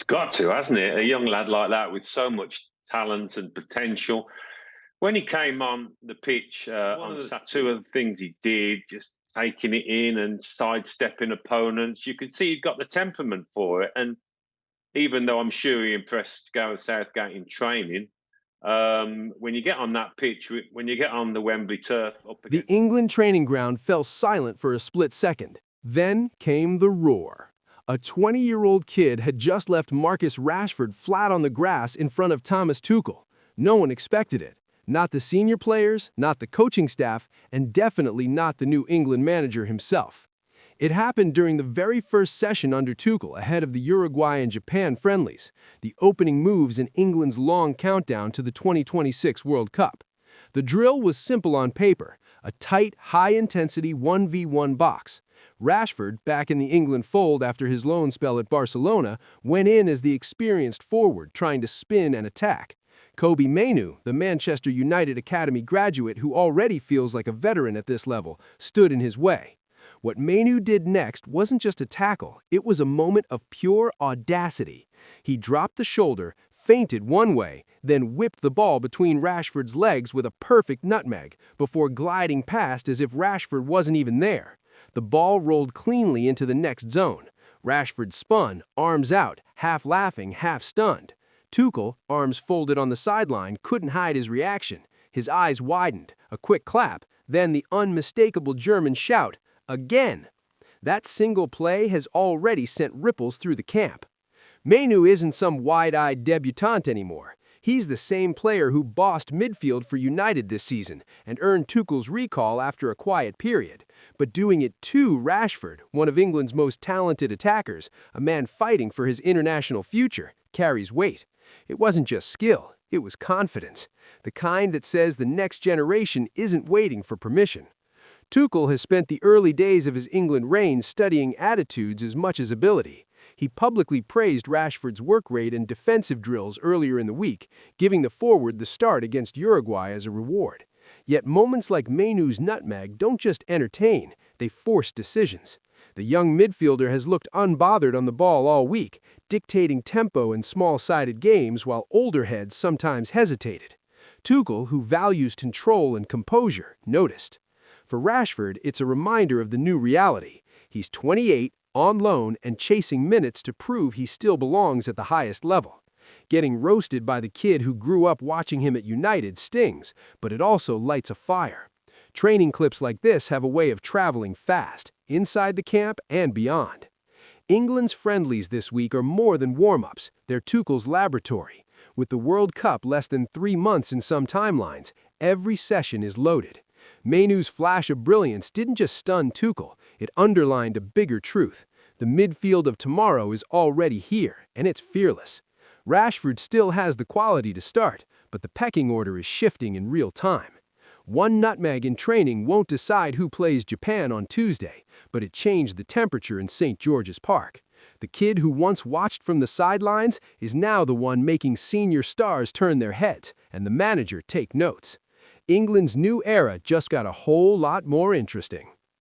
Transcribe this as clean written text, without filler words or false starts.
It's got to, hasn't it? A young lad like that with so much talent and potential. When he came on the pitch on two of the things he did, just taking it in and sidestepping opponents, you could see he'd got the temperament for it. And even though I'm sure he impressed Gareth Southgate in training, when you get on that pitch, when you get on the Wembley turf up The against England training ground fell silent for a split second. Then came the roar. A 20-year-old kid had just left Marcus Rashford flat on the grass in front of Thomas Tuchel. No one expected it. Not the senior players, not the coaching staff, and definitely not the new England manager himself. It happened during the very first session under Tuchel ahead of the Uruguay and Japan friendlies, the opening moves in England's long countdown to the 2026 World Cup. The drill was simple on paper, a tight, high-intensity 1v1 box. Rashford, back in the England fold after his loan spell at Barcelona, went in as the experienced forward trying to spin and attack. Kobbie Mainoo, the Manchester United Academy graduate who already feels like a veteran at this level, stood in his way. What Mainoo did next wasn't just a tackle, it was a moment of pure audacity. He dropped the shoulder, feinted one way, then whipped the ball between Rashford's legs with a perfect nutmeg, before gliding past as if Rashford wasn't even there. The ball rolled cleanly into the next zone. Rashford spun, arms out, half laughing, half stunned. Tuchel, arms folded on the sideline, couldn't hide his reaction. His eyes widened, a quick clap, then the unmistakable German shout, "Again!" That single play has already sent ripples through the camp. Mainoo isn't some wide-eyed debutante anymore. He's the same player who bossed midfield for United this season and earned Tuchel's recall after a quiet period. But doing it to Rashford, one of England's most talented attackers, a man fighting for his international future, carries weight. It wasn't just skill, it was confidence. The kind that says the next generation isn't waiting for permission. Tuchel has spent the early days of his England reign studying attitudes as much as ability. He publicly praised Rashford's work rate and defensive drills earlier in the week, giving the forward the start against Uruguay as a reward. Yet moments like Mainoo's nutmeg don't just entertain, they force decisions. The young midfielder has looked unbothered on the ball all week, dictating tempo in small-sided games while older heads sometimes hesitated. Tuchel, who values control and composure, noticed. For Rashford, it's a reminder of the new reality. He's 28, on loan, and chasing minutes to prove he still belongs at the highest level. Getting roasted by the kid who grew up watching him at United stings, but it also lights a fire. Training clips like this have a way of traveling fast, inside the camp and beyond. England's friendlies this week are more than warm-ups, they're Tuchel's laboratory. With the World Cup less than 3 months in some timelines, every session is loaded. Mainoo's flash of brilliance didn't just stun Tuchel, it underlined a bigger truth. The midfield of tomorrow is already here, and it's fearless. Rashford still has the quality to start, but the pecking order is shifting in real time. One nutmeg in training won't decide who plays Japan on Tuesday, but it changed the temperature in St. George's Park. The kid who once watched from the sidelines is now the one making senior stars turn their heads, and the manager take notes. England's new era just got a whole lot more interesting.